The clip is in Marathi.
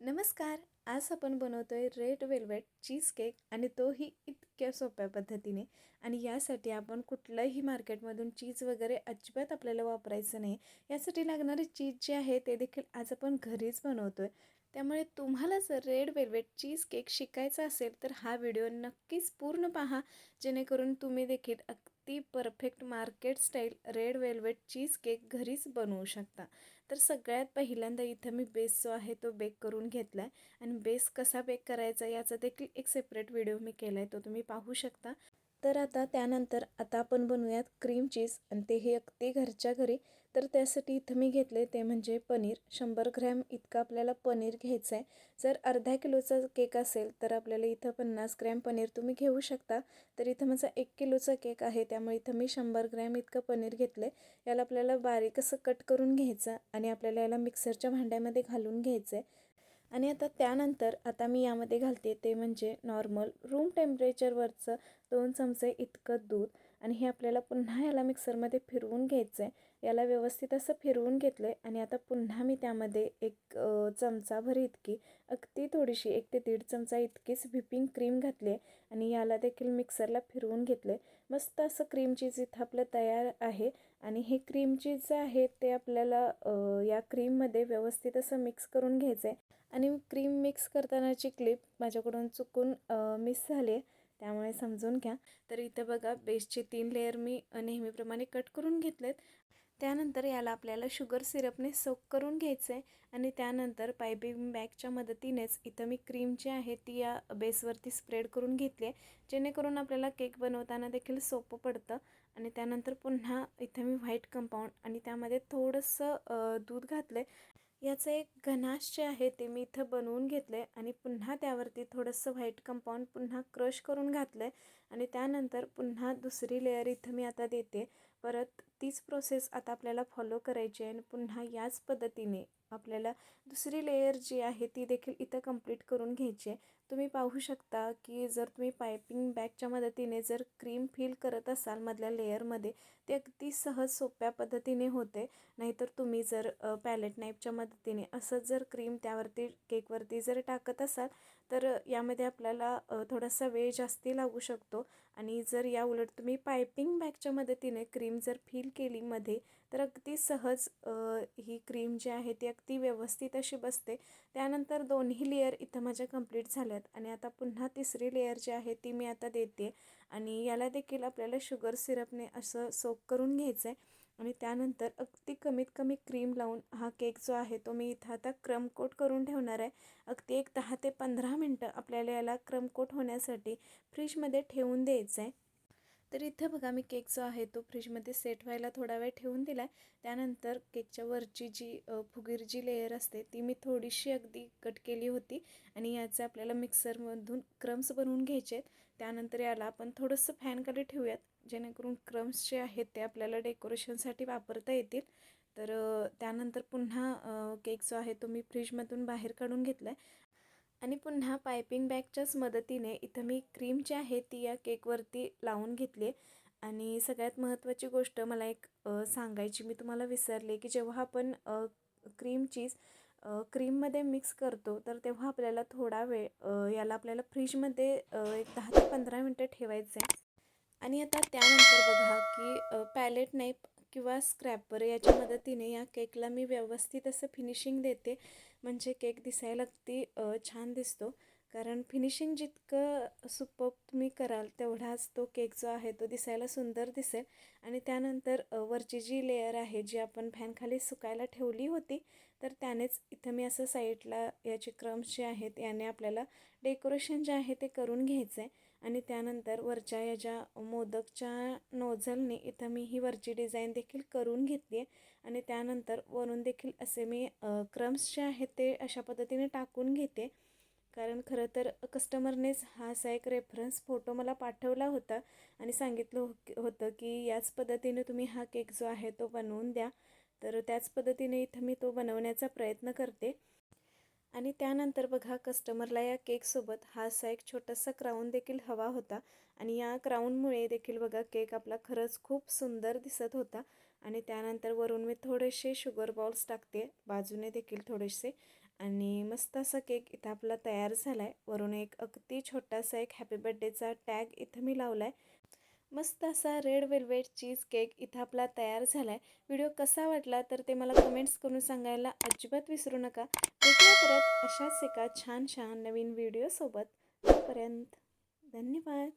नमस्कार. आज आपण बनवतोय रेड वेल्वेट चीज केक आणि तोही इतक्या सोप्या पद्धतीने. आणि यासाठी आपण कुठलंही मार्केटमधून चीज वगैरे अजिबात आपल्याला वापरायचं नाही. यासाठी लागणारे चीज जे आहे ते देखील आज आपण घरीच बनवतोय. त्यामुळे तुम्हाला जर रेड वेल्वेट चीज केक शिकायचा असेल तर हा व्हिडिओ नक्कीच पूर्ण पहा, जेणेकरून तुम्ही देखील अगदी perfect market style red velvet cheese cake घरीच बनवू शकता. तर सगळ्यात पहिल्यांदा इथं मी बेस जो आहे तो बेक करून घेतला आहे. आणि बेस कसा बेक करायचा याचा देखील एक सेपरेट व्हिडिओ मी केला आहे, तो तुम्ही पाहू शकता. तर त्यानंतर आपण बनवूयात क्रीम चीज, आणि तेही अगदी घरच्या घरी. तर त्यासाठी इथं मी घेतले ते म्हणजे पनीर. 100 ग्रॅम इतकं आपल्याला पनीर घ्यायचं आहे. जर अर्धा किलोचा केक असेल तर आपल्याला इथं 50 ग्रॅम पनीर तुम्ही घेऊ शकता. तर इथं माझा 1 किलोचा केक आहे, त्यामुळे इथं मी 100 ग्रॅम इतकं पनीर घेतलं आहे. याला आपल्याला बारीक असं कट करून घ्यायचं आणि आपल्याला याला मिक्सरच्या भांड्यामध्ये घालून घ्यायचं आहे. आणि त्यानंतर मी यामध्ये घालते ते म्हणजे नॉर्मल रूम टेम्परेचरवरचं 2 चमचे इतकं दूध. आणि हे आपल्याला पुन्हा याला मिक्सरमध्ये फिरवून घ्यायचं आहे. याला व्यवस्थित असं फिरवून घेतलं आहे आणि पुन्हा मी त्यामध्ये एक चमचाभर इतकी, अगदी थोडीशी 1 ते 1.5 चमचा इतकीच व्हिपिंग क्रीम घातली आहे. आणि याला देखील मिक्सरला फिरवून घेतलं आहे. मस्त असं क्रीम चीज इथं आपलं तयार आहे. आणि हे क्रीम चीज जे आहे ते आपल्याला या क्रीममध्ये व्यवस्थित असं मिक्स करून घ्यायचं आहे. आणि क्रीम मिक्स करतानाची क्लिप माझ्याकडून चुकून मिस झाली आहे, त्यामुळे समजून घ्या. तर इथं बघा, बेसचे 3 लेयर मी नेहमीप्रमाणे कट करून घेतलेत. त्यानंतर याला आपल्याला शुगर सिरपने सोक करून घ्यायचं आहे. आणि त्यानंतर पायपिंग बॅगच्या मदतीनेच इथं मी क्रीम जी आहे ती या बेसवरती स्प्रेड करून घेतली आहे, जेणेकरून आपल्याला केक बनवताना देखील सोपं पडतं. आणि त्यानंतर पुन्हा इथं मी व्हाईट कंपाऊंड आणि त्यामध्ये थोडंसं दूध घातलं आहे. याचं एक गनाश जे आहे ते मी इथं बनवून घेतलं आहे. आणि पुन्हा त्यावरती थोडंसं व्हाईट कंपाऊंड पुन्हा क्रश करून घातलं आहे. आणि त्यानंतर पुन्हा दुसरी लेअर इथं मी देते. परत तीच प्रोसेस आपल्याला फॉलो करायची आहे. आणि पुन्हा याच पद्धतीने आपल्याला दुसरी लेयर जी आहे ती देखील इथं कंप्लीट करून घ्यायची आहे. तुम्ही पाहू शकता की जर तुम्ही पायपिंग बॅगच्या मदतीने जर क्रीम फिल करत असाल मधल्या लेअरमध्ये, ते अगदी सहज सोप्या पद्धतीने होते. नाहीतर तुम्ही जर पॅलेट नाईफच्या मदतीने असंच जर क्रीम त्यावरती केकवरती जर टाकत असाल तर यामध्ये आपल्याला थोडासा वेळ जास्ती लागू शकतो. आणि जर या उलट तुम्ही पायपिंग बॅगच्या मदतीने क्रीम जर फिल केली मध्ये, तर अगदी सहज ही क्रीम जी आहे ती अगदी व्यवस्थित अशी बसते. त्यानंतर दोन्ही लेयर इथं माझ्या कंप्लीट झाल्यात. आणि पुन्हा तिसरी लेयर जी आहे ती मी देते. आणि याला देखील आपल्याला शुगर सिरपने असं सोक करून घ्यायचं आहे. आणि त्यानंतर अगदी कमीत कमी क्रीम लावून हा केक जो आहे तो मी इथं क्रम कोट करून ठेवणार आहे. अगदी एक 10 ते 15 मिनटं आपल्याला याला क्रम कोट होण्यासाठी फ्रीजमध्ये ठेवून द्यायचं आहे. तर इथं बघा, मी केक जो आहे तो फ्रीजमध्ये सेट व्हायला थोडा वेळ ठेवून दिला आहे. त्यानंतर केकच्या वरची जी फुगीर जी लेयर असते ती मी थोडीशी अगदी कट केली होती. आणि याचे आपल्याला मिक्सरमधून क्रम्स बनवून घ्यायचे आहेत. त्यानंतर याला आपण थोडंसं फॅनखाली ठेवूयात, जेणेकरून क्रम्स जे आहेत ते आपल्याला डेकोरेशनसाठी वापरता येतील. तर त्यानंतर पुन्हा केक जो आहे तो मी फ्रीजमधून बाहेर काढून घेतला आहे. आणि पुन्हा पायपिंग बॅगच्याच मदतीने इथं मी क्रीम जी आहे ती या केकवरती लावून घेतली आहे. आणि सगळ्यात महत्त्वाची गोष्ट मला एक सांगायची मी तुम्हाला विसरले, की जेव्हा आपण क्रीम चीज क्रीममध्ये मिक्स करतो तर तेव्हा आपल्याला थोडा वेळ याला आपल्याला फ्रीजमध्ये एक 10 ते 15 मिनटं ठेवायचं आहे. आणि त्यानंतर बघा की पॅलेट नाईफ किंवा स्क्रॅपर याच्या मदतीने या केकला मी व्यवस्थित असं फिनिशिंग देते, म्हणजे केक दिसायला अगदी छान दिसतो. कारण फिनिशिंग जितकं सुपर्ब तुम्ही कराल तेवढाच तो केक जो आहे तो दिसायला सुंदर दिसेल. आणि त्यानंतर वरची जी लेयर आहे जी आपण फॅनखाली सुकायला ठेवली होती, तर त्यानेच इथं मी असं साईडला याचे क्रम्स जे आहेत याने आपल्याला डेकोरेशन जे आहे ते करून घ्यायचं आहे. आणि त्यानंतर वरच्या या ज्या मोदकच्या नोझलने इथं मी ही वरची डिझाईन देखील करून घेतली आहे. आणि त्यानंतर वरून देखील असे मी क्रम्स जे आहेत ते अशा पद्धतीने टाकून घेते. कारण खरं तर कस्टमरनेच हा असा एक रेफरन्स फोटो मला पाठवला होता आणि सांगितलं होतं की याच पद्धतीने तुम्ही हा केक जो आहे तो बनवून द्या. तर त्याच पद्धतीने इथं मी तो बनवण्याचा प्रयत्न करते. आणि त्यानंतर बघा, कस्टमरला या केकसोबत हा असा एक छोटासा क्राऊन देखील हवा होता. आणि या क्राऊनमुळे देखील बघा केक आपला खरंच खूप सुंदर दिसत होता. आणि त्यानंतर वरून मी थोडेसे शुगर बॉल्स टाकते, बाजूने देखील थोडेसे. आणि मस्त असा केक इथं आपला तयार झाला आहे. वरून एक अगदी छोटासा एक हॅपी बर्थडेचा टॅग इथं मी लावला आहे. मस्त असा रेड वेल्वेट चीज केक इथं आपला तयार झाला आहे. व्हिडिओ कसा वाटला तर ते मला कमेंट्स करून सांगायला अजिबात विसरू नका. भेटूया परत अशाच एका छान छान नवीन व्हिडिओसोबत. तोपर्यंत धन्यवाद.